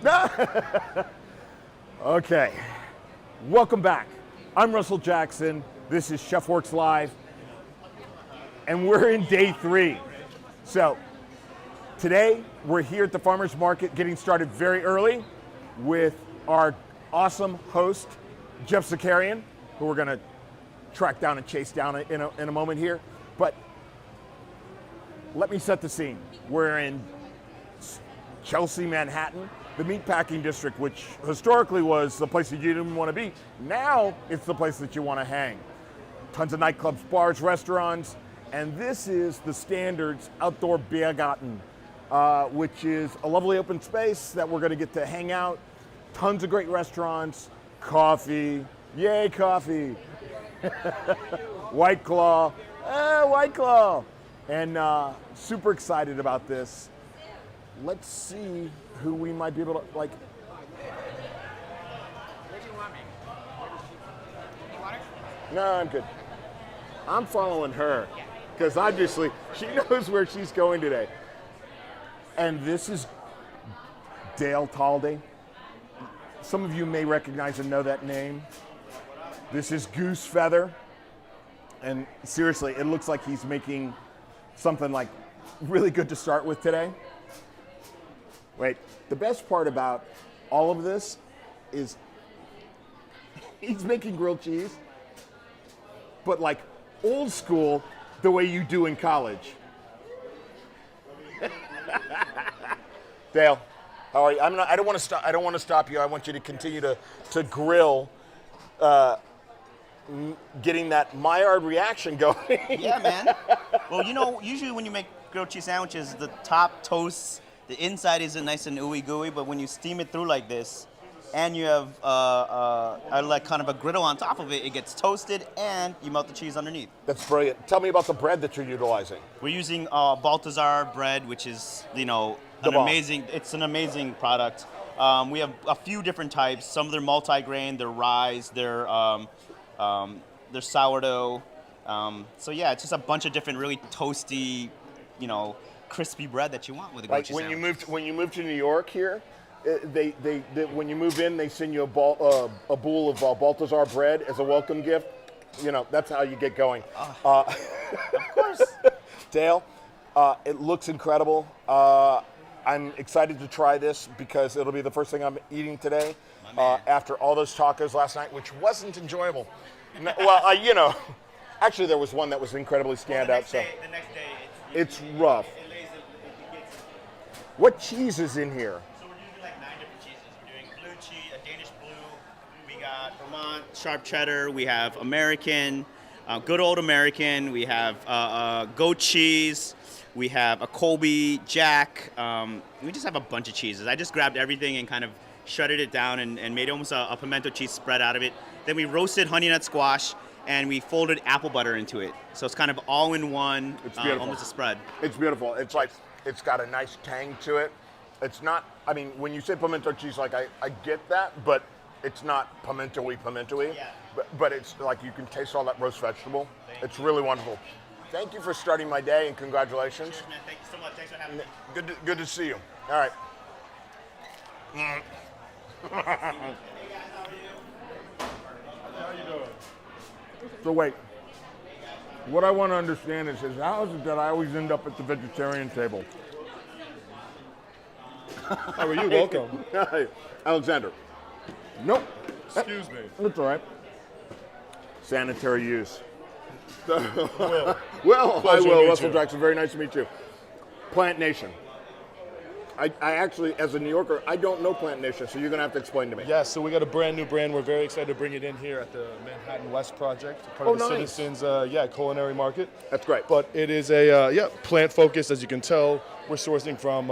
live. Okay, welcome back. I'm Russell Jackson. This is Chef Works Live, and we're in day 3. So today we're here at the farmers market, getting started very early with our awesome host, Jeff Zakarian, who we're going to track down and chase down in a moment here. But let me set the scene. We're in Chelsea, Manhattan, the meatpacking district, which historically was the place that you didn't want to be. Now it's the place that you want to hang. Tons of nightclubs, bars, restaurants, and this is the Standards Outdoor Biergarten, which is a lovely open space that we're going to get to hang out. Tons of great restaurants, coffee, yay coffee, White Claw, White Claw, and super excited about this. Let's see who we might be able to, like. Where do you want me? Any water? No, I'm good. I'm following her, because obviously she knows where she's going today. And this is Dale Talde. Some of you may recognize and know that name. This is Goose Feather. And seriously, it looks like he's making something like really good to start with today. Wait, the best part about all of this is he's making grilled cheese, but like old school, the way you do in college. Dale, how are you? I don't want to stop you. I want you to continue to grill, getting that Maillard reaction going. Yeah, man. Well, you know, usually when you make grilled cheese sandwiches, the top toasts, the inside isn't nice and ooey gooey, but when you steam it through like this, and you have like kind of a griddle on top of it, it gets toasted and you melt the cheese underneath. That's brilliant. Tell me about the bread that you're utilizing. We're using Balthazar bread, which is, you know, it's an amazing product. We have a few different types. Some of them are multi-grain, they're rye, they're sourdough. So yeah, it's just a bunch of different really toasty, you know, crispy bread that you want with a grilled cheese sandwich. When you moved to New York here, they when you move in, they send you a bowl of Balthazar bread as a welcome gift. You know, that's how you get going. Of course. Dale, it looks incredible. I'm excited to try this because it'll be the first thing I'm eating today after all those tacos last night, which wasn't enjoyable. Well, you know, actually there was one that was incredibly standout. The next day, it's rough. What cheese is in here? So we're using like 9 different cheeses. We're doing blue cheese, a Danish blue. We got Vermont sharp cheddar. We have American, good old American. We have goat cheese. We have a Colby Jack. We just have a bunch of cheeses. I just grabbed everything and kind of shredded it down and made almost a pimento cheese spread out of it. Then we roasted honey nut squash and we folded apple butter into it. So it's kind of all in one, almost a spread. It's beautiful. It's like, it's got a nice tang to it. It's not, I mean, when you say pimento cheese, like I get that, but it's not pimento-y. Yeah. But it's like you can taste all that roast vegetable. It's really wonderful. Thank you for starting my day and congratulations. Cheers, man. Thank you so much. Thanks for having me. Good to see you. All right. So wait, what I want to understand is how is it that I always end up at the vegetarian table? How are you? Welcome. Hi, Alexander. Nope. Excuse me. That's all right. Sanitary use. Will. Well, I Pleasure to will. meet Russell you. Jackson, very nice to meet you. Plant Nation. I actually, as a New Yorker, I don't know Plant Nation, so you're going to have to explain to me. Yes, so we got a brand new brand. We're very excited to bring it in here at the Manhattan West Project, part of the nice. Citizens culinary market. That's great. But it is a plant focused, as you can tell. We're sourcing from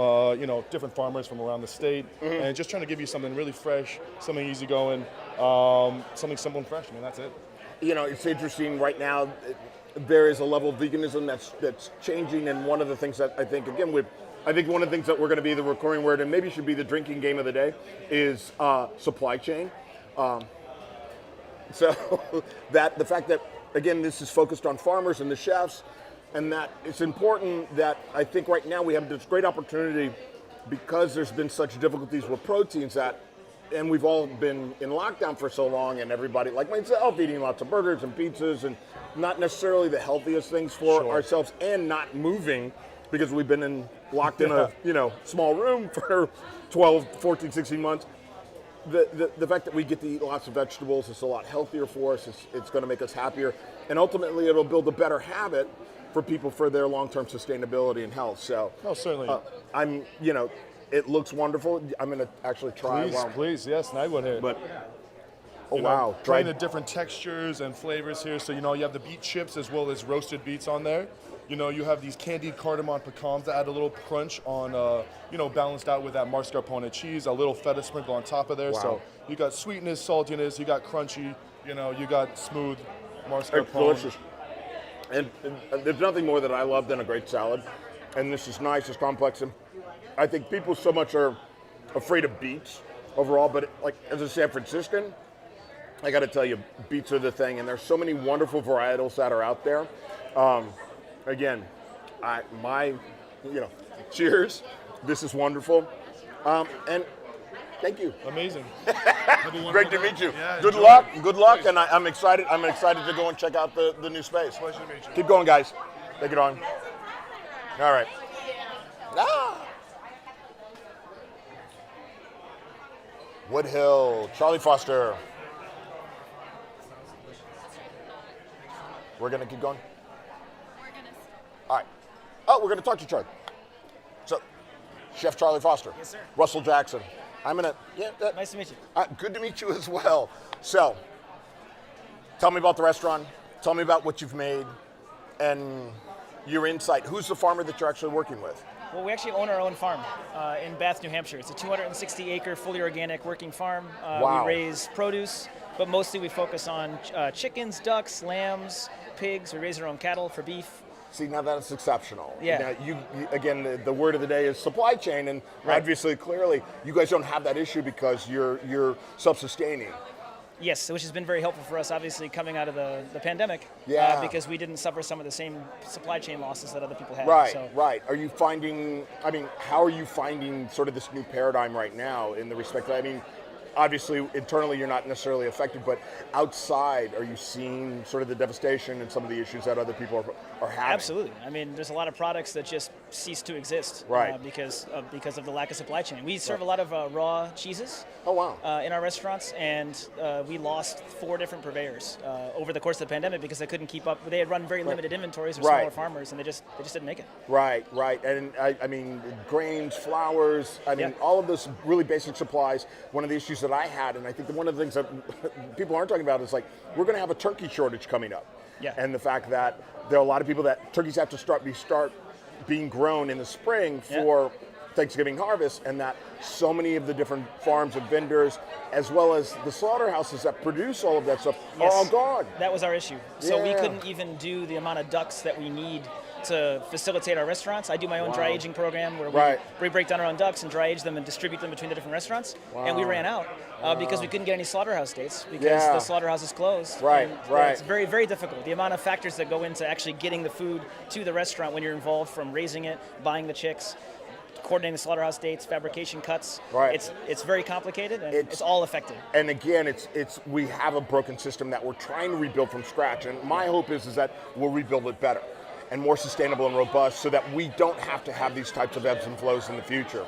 different farmers from around the state, and just trying to give you something really fresh, something easygoing, something simple and fresh. I mean, that's it. You know, it's interesting right now. There is a level of veganism that's changing, and one of the things that I think, again, one of the things that we're going to be the recurring word, and maybe should be the drinking game of the day, is supply chain. So that the fact that, again, this is focused on farmers and the chefs, and that it's important that I think right now we have this great opportunity because there's been such difficulties with proteins and we've all been in lockdown for so long, and everybody, like myself, eating lots of burgers and pizzas and not necessarily the healthiest things for ourselves, and not moving because we've been locked in a small room for 12, 14, 16 months. The fact that we get to eat lots of vegetables is a lot healthier for us. It's going to make us happier, and ultimately it'll build a better habit for people for their long-term sustainability and health. So, certainly. It looks wonderful. I'm going to actually try. Please, yes, I would here. But wow, trying the different textures and flavors here. So you have the beet chips as well as roasted beets on there. You have these candied cardamom pecans that add a little crunch on, balanced out with that mascarpone cheese, a little feta sprinkle on top of there. Wow. So you got sweetness, saltiness, you got crunchy, you got smooth It's mascarpone. delicious. And there's nothing more that I love than a great salad. And this is nice, it's complex. And I think people so much are afraid of beets overall, but as a San Franciscan, I got to tell you, beets are the thing. And there's so many wonderful varietals that are out there. Again, cheers. This is wonderful. And thank you. Amazing. Great to meet you. Yeah, Good enjoy. luck, and I'm excited. I'm excited to go and check out the new space. Pleasure to meet you. Keep going, guys. Take it on. All right. Woodhill, Charlie Foster. We're gonna keep going. All right. Oh, we're gonna talk to Charlie. So, Chef Charlie Foster. Yes, sir. Russell Jackson. Nice to meet you. Good to meet you as well. So, tell me about the restaurant. Tell me about what you've made and your insight. Who's the farmer that you're actually working with? Well, we actually own our own farm in Bath, New Hampshire. It's a 260-acre, fully organic working farm. Wow. We raise produce, but mostly we focus on chickens, ducks, lambs, pigs. We raise our own cattle for beef. See, now that's exceptional. Yeah. Now, you again, the word of the day is supply chain, and obviously, clearly, you guys don't have that issue because you're self-sustaining. Yes, which has been very helpful for us, obviously, coming out of the pandemic. Yeah. Because we didn't suffer some of the same supply chain losses that other people had. Right, So, right. Are you finding, how are you finding sort of this new paradigm right now in the respect that, obviously, internally you're not necessarily affected, but outside, are you seeing sort of the devastation and some of the issues that other people are having? Absolutely. There's a lot of products that just cease to exist because of the lack of supply chain. We serve a lot of raw cheeses. Oh, wow. In our restaurants, and we lost 4 different purveyors over the course of the pandemic because they couldn't keep up. They had run very limited inventories of smaller farmers, and they just didn't make it. Right. And grains, flours, all of those really basic supplies. One of the issues that I had, and I think that one of the things that people aren't talking about is we're going to have a turkey shortage coming up. Yeah. And the fact that there are a lot of people that turkeys have to start being grown in the spring for Thanksgiving harvest, and that so many of the different farms and vendors, as well as the slaughterhouses that produce all of that stuff, are all gone. That was our issue. So we couldn't even do the amount of ducks that we need to facilitate our restaurants. I do my own dry aging program where we break down our own ducks and dry age them and distribute them between the different restaurants. And we ran out because we couldn't get any slaughterhouse dates because the slaughterhouse is closed. And it's very, very difficult. The amount of factors that go into actually getting the food to the restaurant when you're involved, from raising it, buying the chicks, coordinating the slaughterhouse dates, fabrication cuts. It's very complicated, and it's all affected. And again, we have a broken system that we're trying to rebuild from scratch. And my hope is that we'll rebuild it better and more sustainable and robust so that we don't have to have these types of ebbs and flows in the future.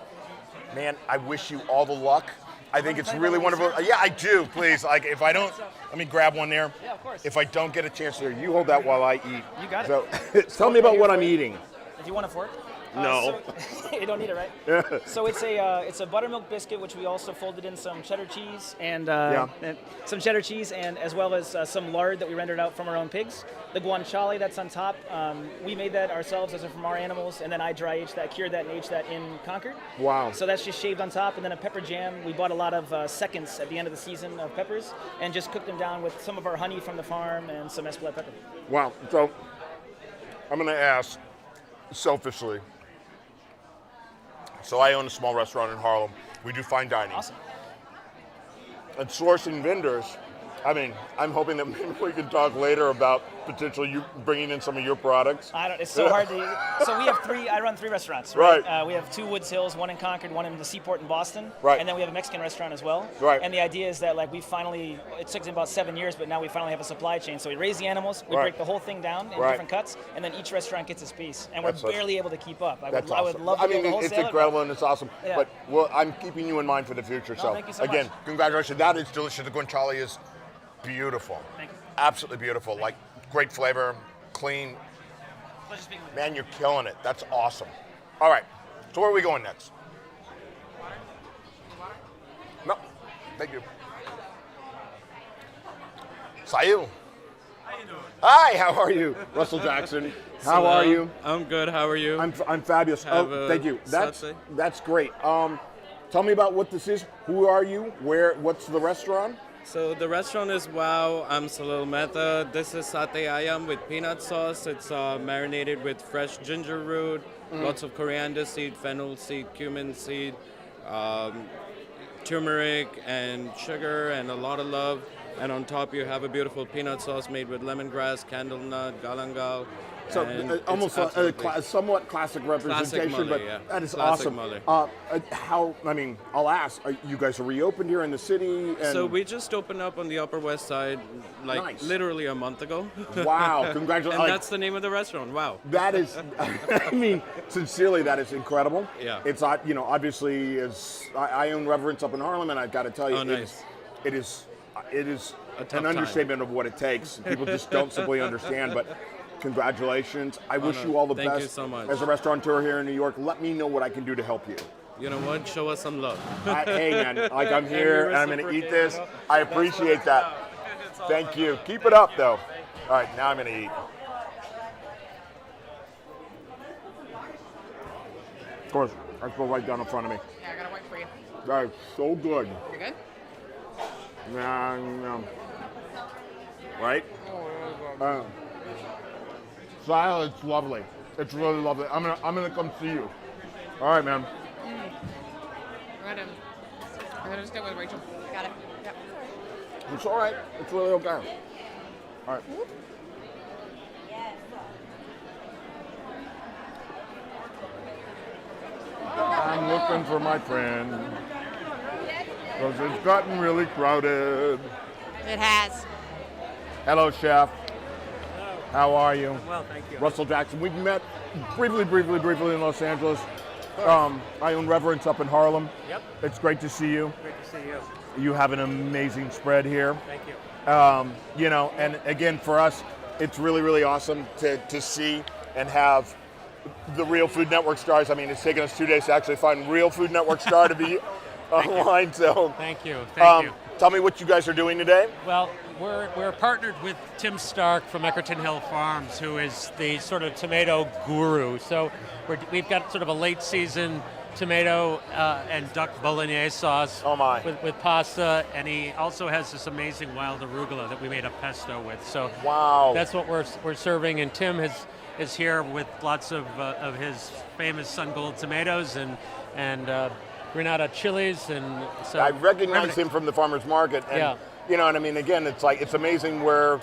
Man, I wish you all the luck. I think it's really wonderful. Yeah, I do, please. If I don't, let me grab one there. Yeah, of course. If I don't get a chance to, you hold that while I eat. You got it. So tell me about what I'm eating. If you want a fork. No. You don't need it, right? So it's a buttermilk biscuit, which we also folded in some cheddar cheese and some cheddar cheese, and as well as some lard that we rendered out from our own pigs. The guanciale that's on top, we made that ourselves. Those are from our animals, and then I dry aged that, cured that, and aged that in Concord. Wow. So that's just shaved on top, and then a pepper jam. We bought a lot of seconds at the end of the season of peppers, and just cooked them down with some of our honey from the farm and some Espelette pepper. Wow. So I'm going to ask selfishly. So I own a small restaurant in Harlem. We do fine dining. Awesome. And sourcing vendors I mean, I'm hoping that maybe we can talk later about potentially you bringing in some of your products. It's so hard to. So we have I run 3 restaurants. Right. We have 2 Woods Hills, 1 in Concord, 1 in the Seaport in Boston. Right. And then we have a Mexican restaurant as well. Right. And the idea is that like it took about 7 years, but now we finally have a supply chain. So we raise the animals, we break the whole thing down in different cuts, and then each restaurant gets its piece. And we're barely able to keep up. I would love to be able to wholesale it's incredible and it's awesome. Yeah. But I'm keeping you in mind for the future. So thank you so again, much. congratulations. That is delicious. The guanciale is beautiful. Thank you. Absolutely beautiful. Like great flavor, clean. Pleasure speaking with you. Man, you're killing it. That's awesome. All right. So where are we going next? No. Thank you. Sayu. How you doing? Hi, how are you? Russell Jackson. How are you? I'm good. How are you? I'm fabulous. Have Thank you. satay? That's great. Tell me about what this is. Who are you? What's the restaurant? So the restaurant is Wow. I'm Salil Mehta. This is satay ayam with peanut sauce. It's marinated with fresh ginger root, lots of coriander seed, fennel seed, cumin seed, turmeric and sugar and a lot of love. And on top you have a beautiful peanut sauce made with lemongrass, candlenut, galangal. So almost a somewhat classic representation, but that is awesome. I'll ask, you guys are reopened here in the city? And So we just opened up on the Upper West Side, literally a month ago. Wow, congratulations. And that's the name of the restaurant, Wow. That is, sincerely, that is incredible. Yeah. It's, obviously, I own Reverence up in Harlem, and I've got to tell you, nice. it is an time. understatement of what it takes. People just don't simply understand, but congratulations. I wish you all the best. Thank you so much. As a restaurateur here in New York, let me know what I can do to help you. You know what? Show us some love. Hey, man, I'm here and I'm going to eat this. I appreciate that. Thank you. Keep it up, though. All right, now I'm going to eat. Of course, that's right down in front of me. Yeah, I gotta wait for you. That is so good. You good? Right? Style, it's lovely. It's really lovely. I'm gonna come see you. All right, man. I'm gonna just go with Rachel. Got it. Yep. It's all right. It's really okay. All right. I'm looking for my friend because it's gotten really crowded. It has. Hello, chef. How are you? Well, thank you. Russell Jackson. We've met briefly in Los Angeles. I own Reverence up in Harlem. Yep. It's great to see you. Great to see you. You have an amazing spread here. Thank you. And again, for us, it's really, really awesome to see and have the Real Food Network stars. I mean, it's taken us 2 days to actually find Real Food Network star to be online. So Thank you. Thank you. Tell me what you guys are doing today. Well, we're partnered with Tim Stark from Eckerton Hill Farms, who is the sort of tomato guru. So we've got sort of a late season tomato and duck bolognese sauce with pasta, and he also has this amazing wild arugula that we made a pesto with. So wow, that's what we're serving, and Tim is here with lots of his famous Sun Gold tomatoes and Granada chilies, and so I recognize him from the farmers market, and yeah. You know what I mean. Again, it's amazing where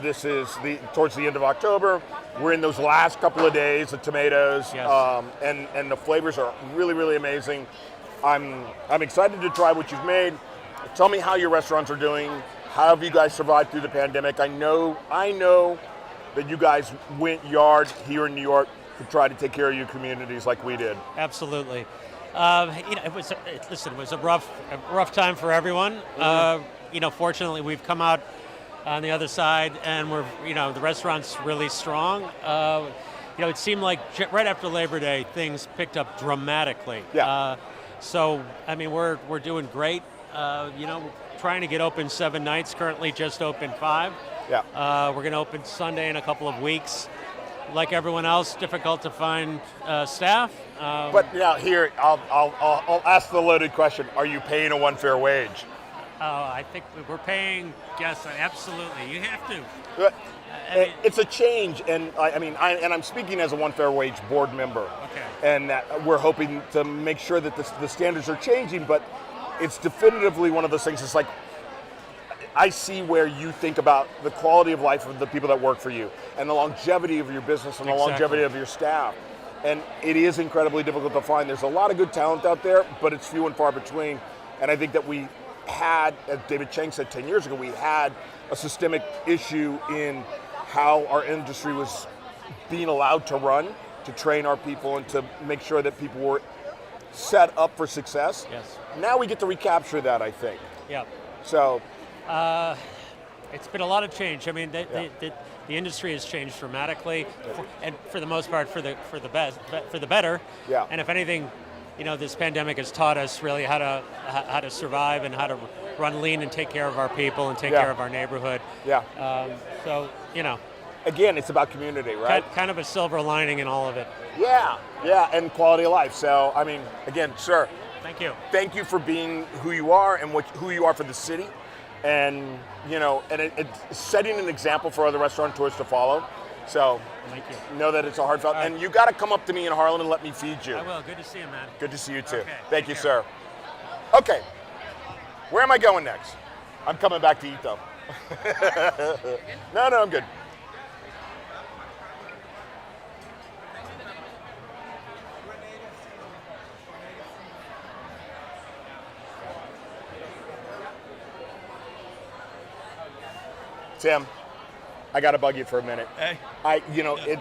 this is towards the end of October. We're in those last couple of days of tomatoes, Yes. And the flavors are really, really amazing. I'm excited to try what you've made. Tell me how your restaurants are doing. How have you guys survived through the pandemic? I know that you guys went yard here in New York to try to take care of your communities like we did. Absolutely. It was a rough time for everyone. Fortunately, we've come out on the other side, and the restaurant's really strong. It seemed like right after Labor Day, things picked up dramatically. Yeah. We're doing great. Trying to get open 7 nights. Currently, just open 5. Yeah. We're going to open Sunday in a couple of weeks. Like everyone else, difficult to find staff. But here, I'll ask the loaded question: are you paying a one fair wage? I think we're paying. Yes, absolutely. You have to. It's a change, and I'm speaking as a one fair wage board member. Okay. And we're hoping to make sure that the standards are changing, but it's definitively one of those things. It's like I see where you think about the quality of life of the people that work for you and the longevity of your business and the longevity of your staff. And it is incredibly difficult to find. There's a lot of good talent out there, but it's few and far between. And I think that we had, as David Chang said 10 years ago, we had a systemic issue in how our industry was being allowed to run, to train our people and to make sure that people were set up for success. Yes. Now we get to recapture that, I think. Yeah. So. It's been a lot of change. I mean, the industry has changed dramatically, and for the most part, for the better. Yeah. And if anything, this pandemic has taught us really how to survive and how to run lean and take care of our people and take care of our neighborhood. Yeah. So. Again, it's about community, right? Kind of a silver lining in all of it. Yeah, and quality of life. So, I mean, again, sir. Thank you. Thank you for being who you are and who you are for the city. And, it's setting an example for other restaurateurs to follow. So, thank you. Know that it's a heartfelt. Right. And you got to come up to me in Harlem and let me feed you. I will. Good to see you, man. Good to see you, too. Okay, Thank you, sir. Okay. Where am I going next? I'm coming back to eat, though. No, I'm good. Tim, I got to bug you for a minute. Hey.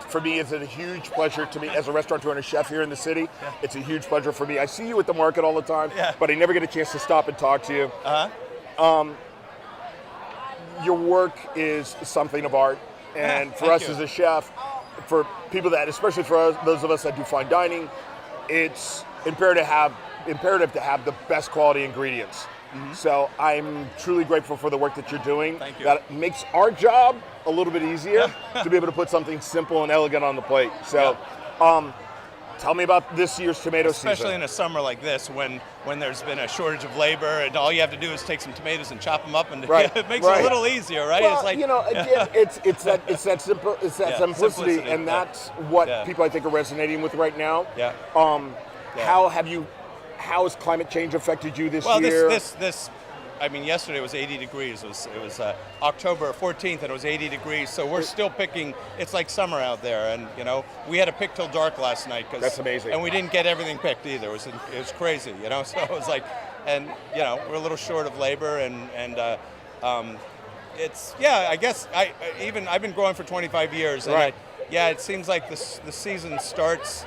For me, it's a huge pleasure to me as a restaurateur and a chef here in the city. Yeah. It's a huge pleasure for me. I see you at the market all the time, but I never get a chance to stop and talk to you. Your work is something of art, and for us as a chef, for people that, especially for us, those of us that do fine dining, it's imperative to have the best quality ingredients. Mm-hmm. So I'm truly grateful for the work that you're doing. Thank you. That makes our job a little bit easier to be able to put something simple and elegant on the plate. So tell me about this year's tomato season. Especially in a summer like this when there's been a shortage of labor and all you have to do is take some tomatoes and chop them up and it makes it a little easier, right? Well, it's like, again, it's that simplicity, and that's what people I think are resonating with right now. Yeah. How has climate change affected you this year? Well, yesterday was 80 degrees. It was October 14th, and it was 80 degrees. So we're still picking. It's like summer out there, and we had to pick till dark last night. That's amazing. And we didn't get everything picked either. It was crazy, So it was like, and we're a little short of labor, and it's I guess I've been growing for 25 years, and right. It seems like the season starts.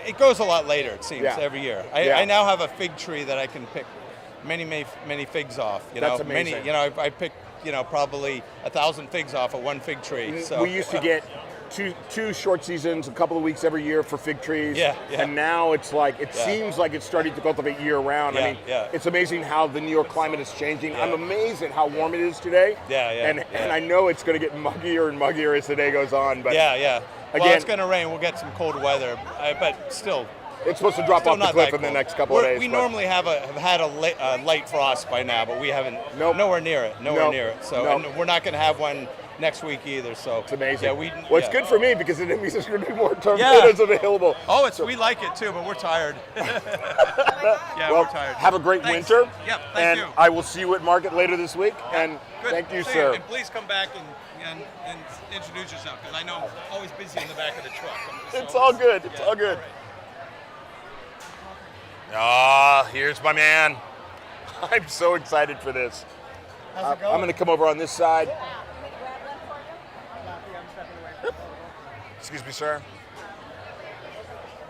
It goes a lot later, it seems, every year. I now have a fig tree that I can pick many figs off. That's amazing. I picked, probably 1,000 figs off of one fig tree. So we used to get two short seasons, a couple of weeks every year for fig trees. Yeah. And now it's like, seems like it's starting to cultivate year round. It's amazing how the New York climate is changing. I'm amazed at how warm it is today. And I know it's going to get muggier and muggier as the day goes on. But Again, well, it's going to rain. We'll get some cold weather, but still. It's supposed to drop off the cliff in the next couple of days. We normally have had a light frost by now, but we haven't. Nowhere near it. Nowhere near it. So and we're not going to have one next week either. So it's amazing. Yeah, it's good for me because it means there's going to be more tomatoes available. Oh, we like it too, but we're tired. We're tired. Have a great winter. Yep, thank you. And I will see you at market later this week. And thank you, sir. And please come back and introduce yourself, because I know I'm always busy in the back of the truck. It's all good. It's all good. Here's my man. I'm so excited for this. How's it going? I'm going to come over on this side. Excuse me, sir.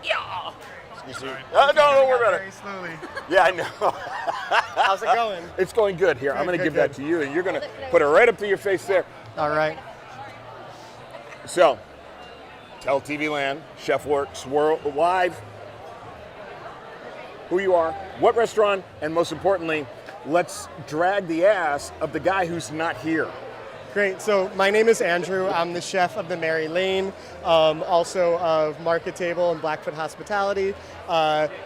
Yeah. Excuse me. Don't worry about it. Very slowly. Yeah, I know. How's it going? It's going good. Here, I'm going to give that to you, and you're going to put it right up to your face there. All right. So, tell TV Land, Chef Works World Live, who you are, what restaurant, and most importantly, let's drag the ass of the guy who's not here. Great. So my name is Andrew. I'm the chef of the Mary Lane, also of Market Table and Blackfoot Hospitality.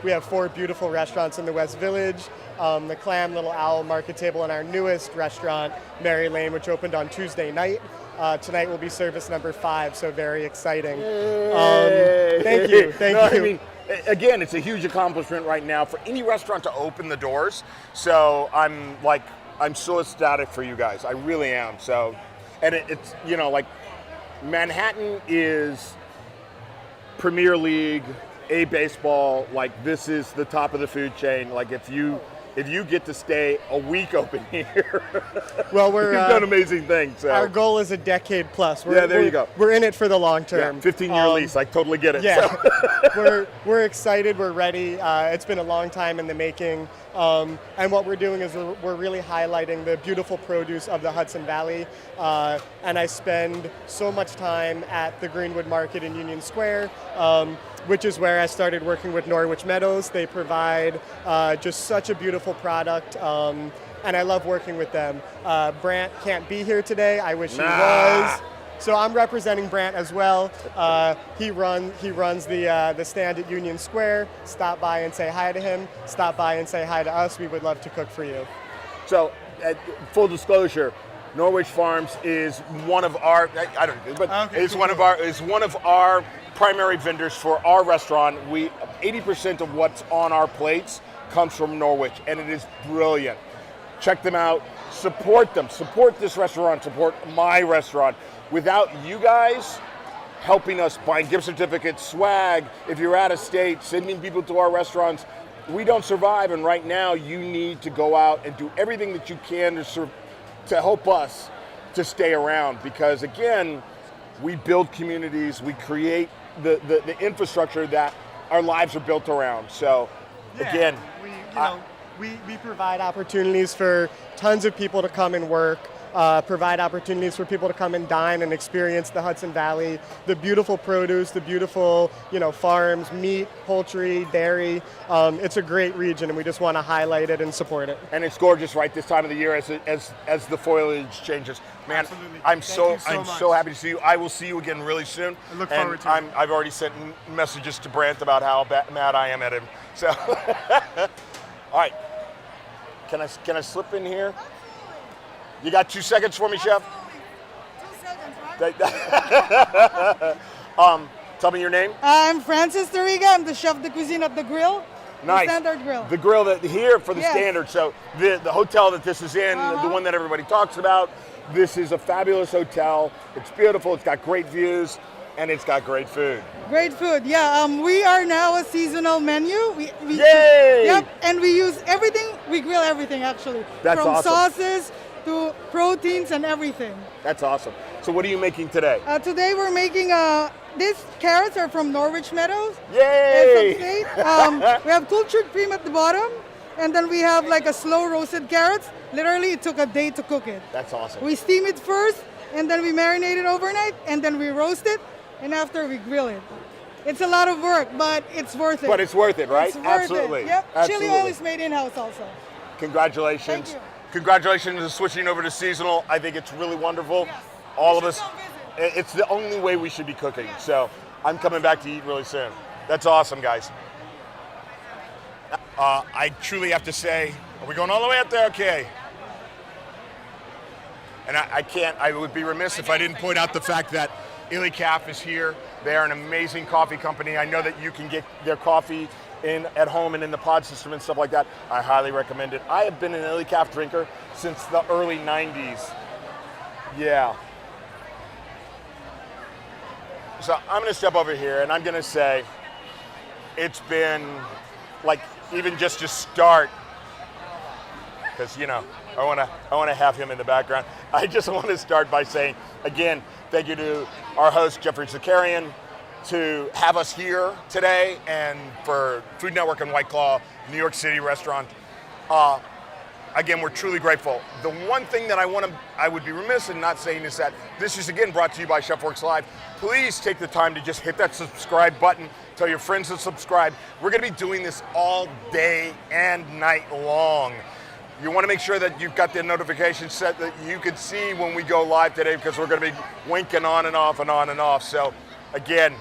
We have 4 beautiful restaurants in the West Village, the Clam, Little Owl, Market Table, and our newest restaurant, Mary Lane, which opened on Tuesday night. Tonight will be service number 5, so very exciting. Thank you. Thank you. I mean, again, it's a huge accomplishment right now for any restaurant to open the doors. So I'm like I'm so ecstatic for you guys. I really am. So, and it's, you know, like Manhattan is Premier League, A baseball. Like this is the top of the food chain. Like if you get to stay a week open here, well, you've done amazing things. So. Our goal is a decade plus. There you go. We're in it for the long term. Yeah, 15-year lease. I totally get it. Yeah, So. we're excited. We're ready. It's been a long time in the making. And what we're doing is we're really highlighting the beautiful produce of the Hudson Valley. And I spend so much time at the Greenwood Market in Union Square, which is where I started working with Norwich Meadows. They provide just such a beautiful product, and I love working with them. Brant can't be here today. I wish he was. So I'm representing Brant as well. He runs the stand at Union Square. Stop by and say hi to him. Stop by and say hi to us. We would love to cook for you. So, full disclosure, Norwich Farms is one of our is one of our primary vendors for our restaurant. 80% of what's on our plates comes from Norwich, and it is brilliant. Check them out. Support them. Support this restaurant. Support my restaurant. Without you guys helping us buying gift certificates, swag, if you're out of state, sending people to our restaurants, we don't survive. And right now, you need to go out and do everything that you can to help us to stay around. Because again, we build communities, we create the infrastructure that our lives are built around. So again, we provide opportunities for tons of people to come and work. Provide opportunities for people to come and dine and experience the Hudson Valley, the beautiful produce, the beautiful, farms, meat, poultry, dairy. It's a great region, and we just want to highlight it and support it. And it's gorgeous right this time of the year as the foliage changes. Man, absolutely. I'm so happy to see you. I will see you again really soon. I look forward to it. I've already sent messages to Brant about how mad I am at him. So, all right, can I slip in here? You got 2 seconds for me, Chef? 2 seconds, right? Tell me your name. I'm Francis Tariga. I'm the chef de cuisine at the Grill. Nice. The Standard Grill. The Grill that here for the Yes. Standard. So the hotel that this is in, the one that everybody talks about, this is a fabulous hotel. It's beautiful. It's got great views, and it's got great food. Great food. Yeah. We are now a seasonal menu. Yay! Yep. And we use everything. We grill everything actually. That's From awesome. sauces to proteins and everything. That's awesome. So what are you making today? Today we're making these carrots are from Norwich Meadows. Yay! We have cultured cream at the bottom, and then we have like a slow roasted carrots. Literally, it took a day to cook it. That's awesome. We steam it first, and then we marinate it overnight, and then we roast it, and after we grill it. It's a lot of work, but it's worth it. But it's worth it, right? It's worth Absolutely. it. Yep. Absolutely. Chili oil is made in-house also. Congratulations. Thank you. Congratulations on switching over to seasonal. I think it's really wonderful. All of us, it's the only way we should be cooking. So I'm coming back to eat really soon. That's awesome, guys. I truly have to say, are we going all the way up there? Okay. And I would be remiss if I didn't point out the fact that Illy Calf is here. They are an amazing coffee company. I know that you can get their coffee at home and in the pod system and stuff like that. I highly recommend it. I have been an Illy Calf drinker since the early 90s. Yeah. So I'm gonna step over here and I'm gonna say it's been like even just to start, because I wanna have him in the background. I just want to start by saying again, thank you to our host Jeffrey Zakarian to have us here today, and for Food Network and White Claw, New York City restaurant. Again, we're truly grateful. The one thing that I would be remiss in not saying is that this is again brought to you by ChefWorks Live. Please take the time to just hit that subscribe button. Tell your friends to subscribe. We're gonna be doing this all day and night long. You wanna make sure that you've got the notification set that you can see when we go live today, because we're gonna be winking on and off and on and off. So again,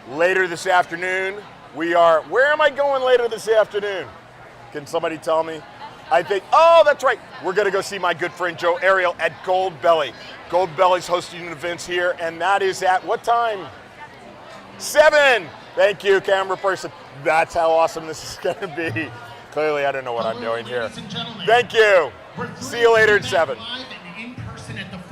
later this afternoon, where am I going later this afternoon? Can somebody tell me? That's right. We're gonna go see my good friend Joe Ariel at Gold Belly. Gold Belly's hosting events here, and that is at what time? 7. Thank you, camera person. That's how awesome this is gonna be. Clearly, I don't know what I'm doing here. Thank you. See you later in 7.